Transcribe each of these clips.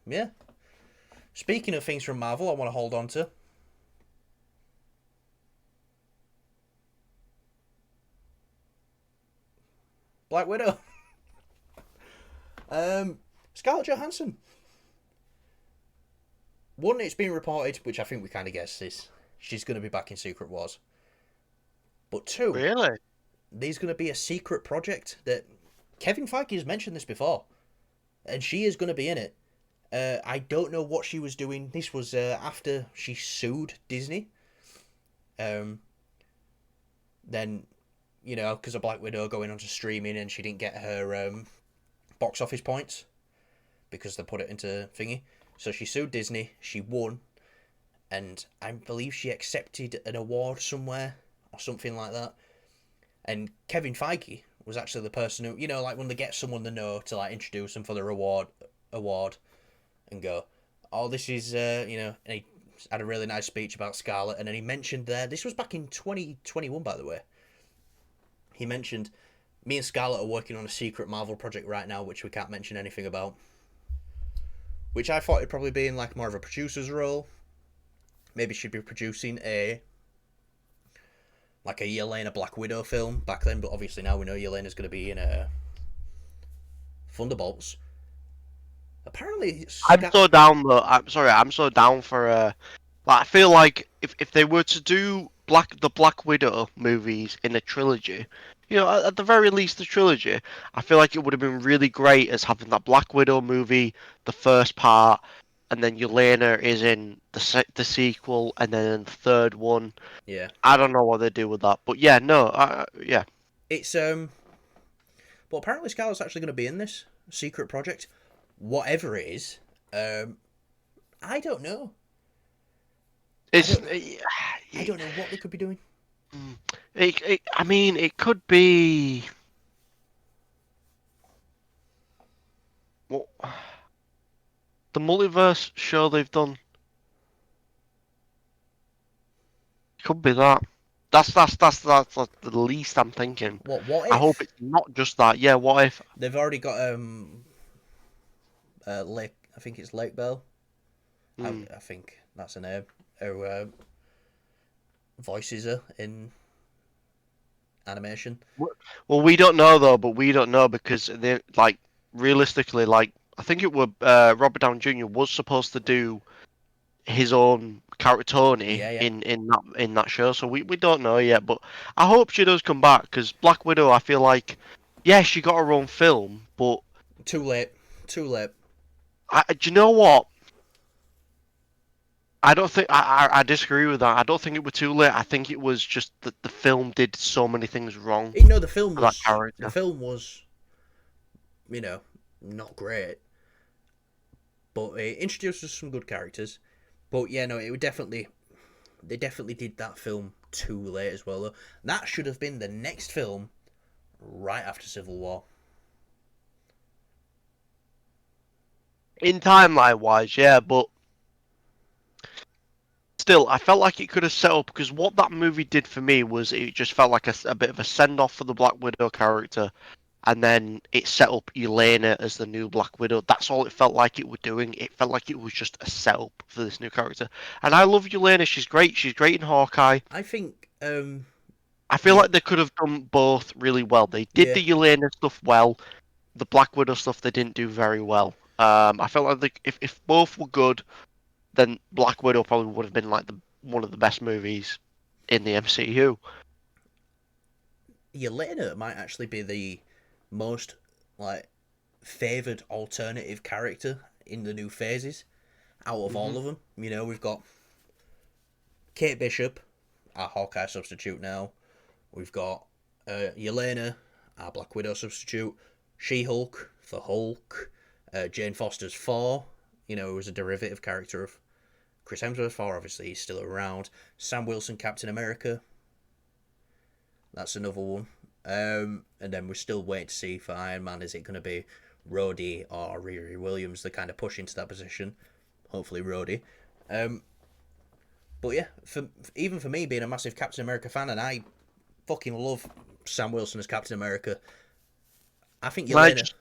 Yeah. Speaking of things from Marvel, I want to hold on to Black Widow. Scarlett Johansson. One, it's been reported, which I think we kind of guessed this. She's going to be back in Secret Wars. But two, Really? there's going to be a secret project that Kevin Feige has mentioned this before, and she is going to be in it. I don't know what she was doing. This was after she sued Disney. Um, then, because of Black Widow going onto streaming and she didn't get her box office points because they put it into thingy. So she sued Disney. She won, and I believe she accepted an award somewhere or something like that. And Kevin Feige was actually the person who, like when they get someone they know to like introduce them for the award and go, oh, this is, and he had a really nice speech about Scarlett, and then he mentioned there, this was back in 2021, by the way. He mentioned, me and Scarlett are working on a secret Marvel project right now, which we can't mention anything about. Which I thought it'd probably be in like more of a producer's role. Maybe she'd be producing like a Yelena Black Widow film back then, but obviously now we know Yelena's going to be in Thunderbolts. Apparently, I'm so down though. I'm sorry, I'm so down for like I feel like if they were to do the Black Widow movies in a trilogy, at the very least the trilogy, I feel like it would have been really great as having that Black Widow movie, the first part, and then Yelena is in the sequel, and then in the third one. yeah, I don't know what they do with that, but yeah, no, yeah. it's but apparently Scarlett's actually going to be in this secret project, whatever it is. Um, I don't know. I It's don't. I don't know what they could be doing. I mean, it could be. Well, the multiverse show they've done could be that. That's like the least I'm thinking. What I hope if it's not just that. Yeah, what if? they've already got Lake? I think it's Lake Bell. Hmm. I think that's a name. Who voices her in animation? Well, we don't know though, but we don't know because they like realistically, like I think it would Robert Downey Jr. was supposed to do his own character Tony Yeah, yeah. in that show, so we don't know yet. But I hope she does come back because Black Widow, I feel like, yeah, she got her own film, but Too late. Too late. do you know what? I don't think I disagree with that. I don't think it was too late. I think it was just that the film did so many things wrong You know, the film for that was the character. film was, you know, not great, but it introduced us some good characters. But yeah, no, it would definitely they definitely did that film too late as well. Though that should have been the next film right after Civil War. In timeline wise, yeah, but still, I felt like it could have set up because what that movie did for me was it just felt like a bit of a send off for the Black Widow character, and then it set up Elena as the new Black Widow. That's all it felt like it was doing. It felt like it was just a setup for this new character. And I love Elena. She's great. She's great in Hawkeye. I think, I feel yeah, like they could have done both really well. They did yeah, the Elena stuff well. The Black Widow stuff they didn't do very well. I felt like if both were good, then Black Widow probably would have been like one of the best movies in the MCU. Yelena might actually be the most like favored alternative character in the new phases out of Hmm. all of them. You know, we've got Kate Bishop, our Hawkeye substitute now. We've got Yelena, our Black Widow substitute. She Hulk for Hulk. Jane Foster's Thor, who was a derivative character of Chris Hemsworth. Thor, obviously, he's still around. Sam Wilson, Captain America. That's another one. And then we're still waiting to see for Iron Man. Is it going to be Rhodey or Riri Williams? They kind of push into that position. Hopefully, Rhodey. Um, but yeah, even for me being a massive Captain America fan, and I fucking love Sam Wilson as Captain America. I think Can I Yelena. just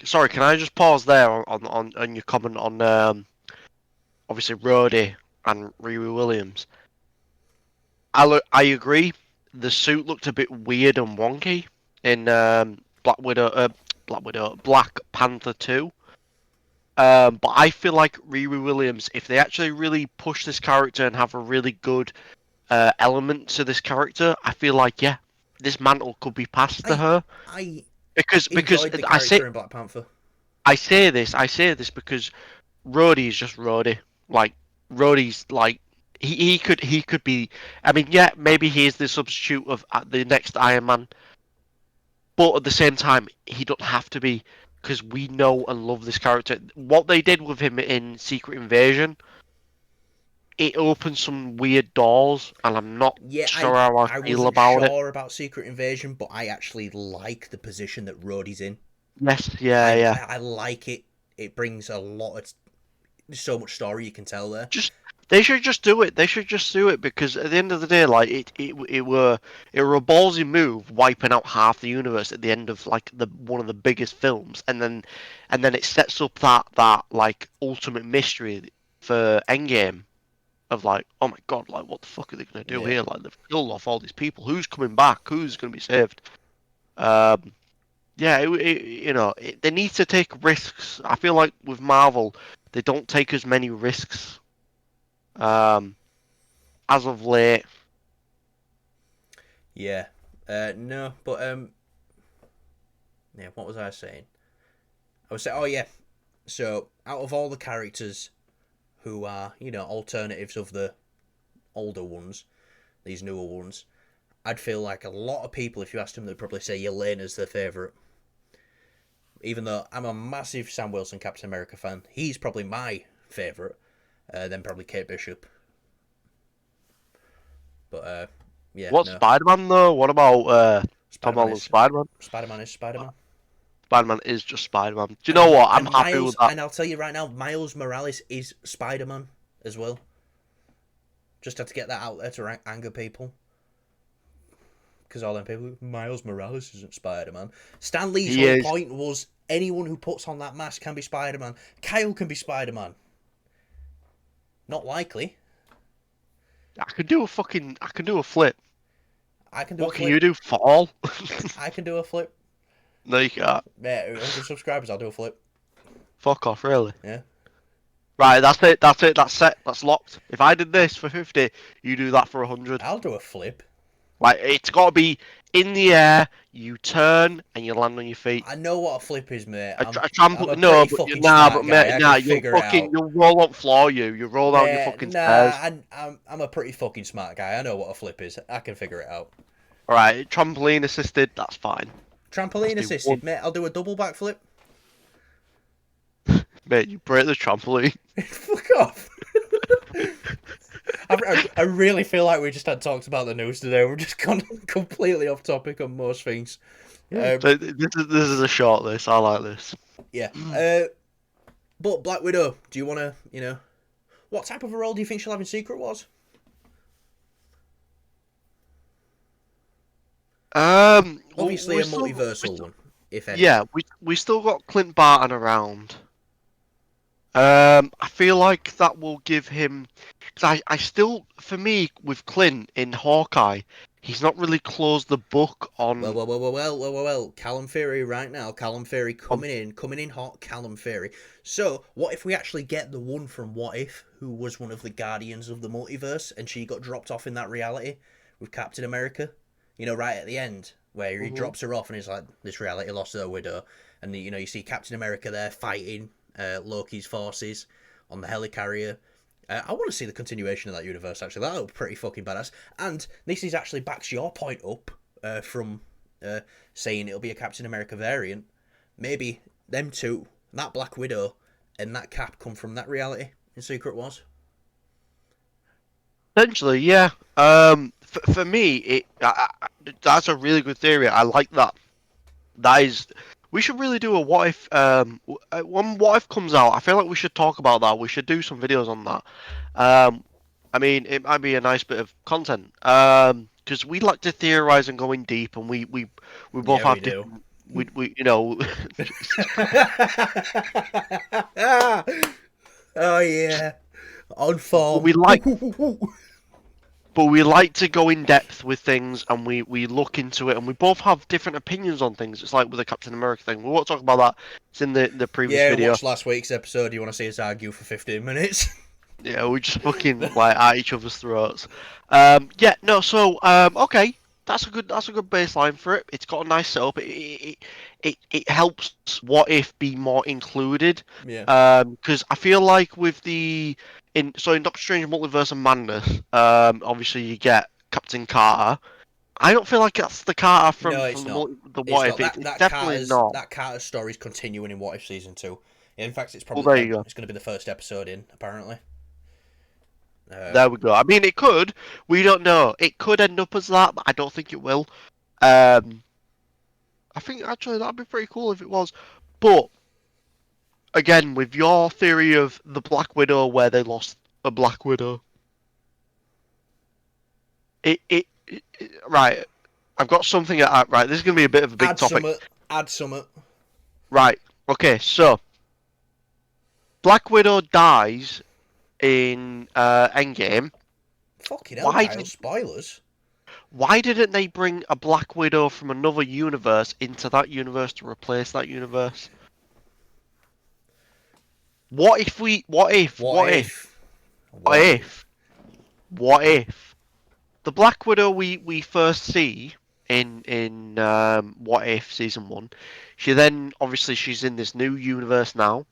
Sorry, can I just pause there on your comment on obviously Rhodey and Riri Williams? I agree. The suit looked a bit weird and wonky in Black Panther 2. But I feel like Riri Williams, if they actually really push this character and have a really good element to this character, I feel like yeah, this mantle could be passed to I her I because enjoyed the I say character in Black Panther. I say this because Rhodey is just Rhodey. Like Rhodey's like he could be. I mean, yeah, maybe he is the substitute of the next Iron Man, but at the same time, he don't have to be because we know and love this character. What they did with him in Secret Invasion, it opened some weird doors, and I'm not Yeah, sure how I I feel wasn't about it. sure about Secret Invasion, but I actually like the position that Rhodey's in. Yes, yeah, yeah. I like it. It brings a lot of so much story you can tell there. Just they should just do it. They should just do it because at the end of the day, like it were a ballsy move, wiping out half the universe at the end of like the one of the biggest films, and then it sets up that like ultimate mystery for Endgame of like, oh my god, like what the fuck are they gonna do Yeah, here? Like they've killed off all these people. Who's coming back? Who's gonna be saved? Um, yeah, they need to take risks. I feel like with Marvel, they don't take as many risks um, as of late. yeah. No, but yeah. What was I saying? I was saying, oh yeah. So out of all the characters who are alternatives of the older ones, these newer ones, I'd feel like a lot of people, if you asked them, they'd probably say Yelena's their favourite. Even though I'm a massive Sam Wilson Captain America fan, he's probably my favourite. Then probably Kate Bishop. But yeah, What no. Spider-Man though? What about Tom Spider Man Holland's is Spider-Man? Spider Man. Spider-Man is just Spider-Man. Do you know what? I'm happy with that. And I'll tell you right now, Miles Morales is Spider Man as well. Just had to get that out there to anger people. Because all them people, Miles Morales isn't Spider Man. Stan Lee's He whole is. point was anyone who puts on that mask can be Spider Man. Kyle can be Spider Man. Not likely. I can do a flip. I can do a What can you flip. do? Fall? I can do a flip. No, you can't. Yeah, 100 subscribers, I'll do a flip. Fuck off, really. Yeah. Right, that's it. That's it. That's set. That's locked. If I did this for 50, you do that for 100. I'll do a flip. Like it's got to be in the air. You turn and you land on your feet. I know what a flip is, mate. A I'm a trampoline? No, pretty but fucking nah, smart but guy. mate, I nah. can You'll figure it fucking out. you'll roll on floor. You roll down your Mate, fucking nah, stairs. I'm a pretty fucking smart guy. I know what a flip is. I can figure it out. All right, trampoline assisted. That's fine. Let's Trampoline do one. assisted, mate. I'll do a double backflip. Mate, you break the trampoline. Fuck off. I really feel like we just had talked about the news today. We're just gone completely off topic on most things. So this is a short list. I like this. Yeah. But Black Widow, do you want to, what type of a role do you think she'll have in Secret Wars? Obviously we a multiversal one, if any. yeah, we still got Clint Barton around. I feel like that will give him. Cause I still, for me, with Clint in Hawkeye, he's not really closed the book on. Well. Callum Ferry right now. Callum Ferry coming in hot. Callum Ferry. So, what if we actually get the one from What If, who was one of the Guardians of the Multiverse, and she got dropped off in that reality with Captain America? Right at the end, where he drops her off and he's like, this reality lost her widow. And, you see Captain America there fighting Loki's forces on the helicarrier. I want to see the continuation of that universe, actually. That would be pretty fucking badass. And this is actually backs your point up from saying it'll be a Captain America variant. Maybe them two, that Black Widow and that Cap, come from that reality in Secret Wars. Essentially, yeah. For me, that's a really good theory. I like that. That is, we should really do a what if. When what if comes out, I feel like we should talk about that. We should do some videos on that. I mean, it might be a nice bit of content. Because we like to theorize and go in deep, and we both Yeah, we have do. different we you know, Oh yeah, on form. we like. But we like to go in depth with things, and we look into it, and we both have different opinions on things. It's like with the Captain America thing. We won't talk about that. It's in the previous Yeah, video. watch last week's episode. You want to see us argue for 15 minutes? Yeah, we just fucking like at each other's throats. Yeah, no. So, okay, that's a good baseline for it. It's got a nice setup. It helps What If be more included. Yeah. Because I feel like with in Doctor Strange Multiverse of Madness, obviously you get Captain Carter. I don't feel like that's the Carter No, from it's not. the It's What not. If. It's definitely not. That Carter's story's continuing in What If season 2. In fact, it's Well, probably there you go. it's going to be the first episode in apparently. There we go. I mean, it could. We don't know. It could end up as that, but I don't think it will. Um, I think actually that'd be pretty cool if it was. But again, with your theory of the Black Widow, where they lost a Black Widow, right. I've got something at right. This is gonna be a bit of a big Add topic. summit. Add summit. Right. Okay. So Black Widow dies in Endgame. Fucking hell, Why Kyle. did Spoilers. why didn't they bring a Black Widow from another universe into that universe to replace that universe? What if we? What if? What What if? if? What What if? if? What if the Black Widow we first see in What If season 1? She then obviously she's in this new universe now,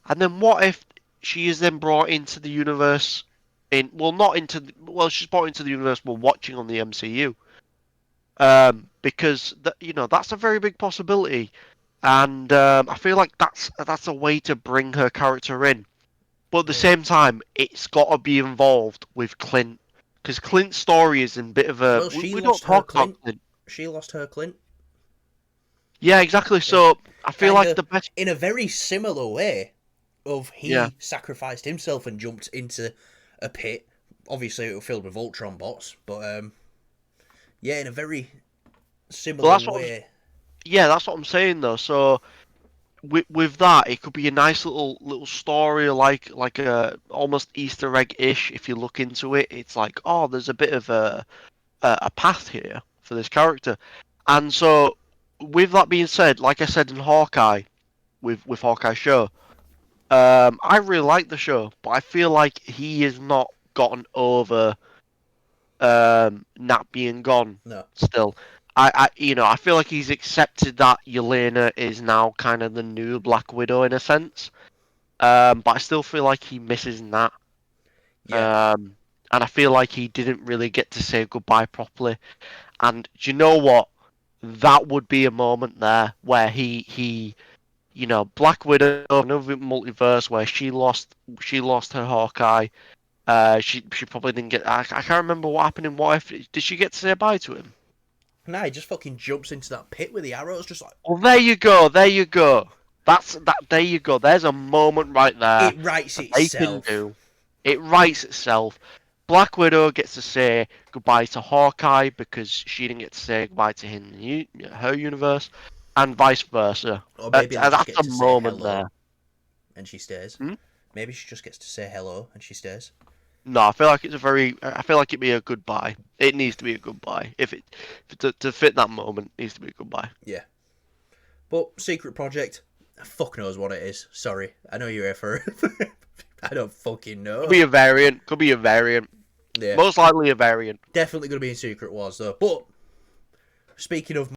and then what if she is then brought into the universe in well not into she's brought into the universe we're watching on the MCU. Because that's a very big possibility, and I feel like that's a way to bring her character in. But at the Yeah. same time, it's got to be involved with Clint, because Clint's story is in a bit of a Well, she we don't lost her talk about Clint. Clint. She lost her Clint. Yeah, exactly. Yeah. So I feel Kind like of the best. in a very similar way of Yeah, he sacrificed himself and jumped into a pit. Obviously, it was filled with Ultron bots, but yeah, in a very well, similar that's what. way. That's what I'm saying though. So with that, it could be a nice little story, like a almost Easter egg ish. If you look into it, it's like, oh, there's a bit of a path here for this character. And so, with that being said, like I said in Hawkeye, with Hawkeye show, I really like the show, but I feel like he has not gotten over Nat being gone No. still. I feel like he's accepted that Yelena is now kind of the new Black Widow in a sense. But I still feel like he misses Nat. Yeah. And I feel like he didn't really get to say goodbye properly. And do you know what? That would be a moment there where Black Widow, another multiverse where she lost her Hawkeye. She probably didn't get. I can't remember what happened in What If. Did she get to say bye to him? Nah, he just fucking jumps into that pit with the arrows, just like Well, there you go. There you go. That's that. There you go. There's a moment right there it writes that they can itself. do. It writes itself. Black Widow gets to say goodbye to Hawkeye because she didn't get to say goodbye to him in her universe, and vice versa. Or maybe they just That's get a to say moment hello there. and she stays. Hmm? Maybe she just gets to say hello and she stays. No, I feel like it's a very. I feel like it'd be a goodbye. It needs to be a goodbye. To fit that moment, it needs to be a goodbye. Yeah. But Secret Project, fuck knows what it is. Sorry. I know you're here for I don't fucking know. Could be a variant. Could be a variant. Yeah. Most likely a variant. Definitely going to be in Secret Wars, though. But, speaking of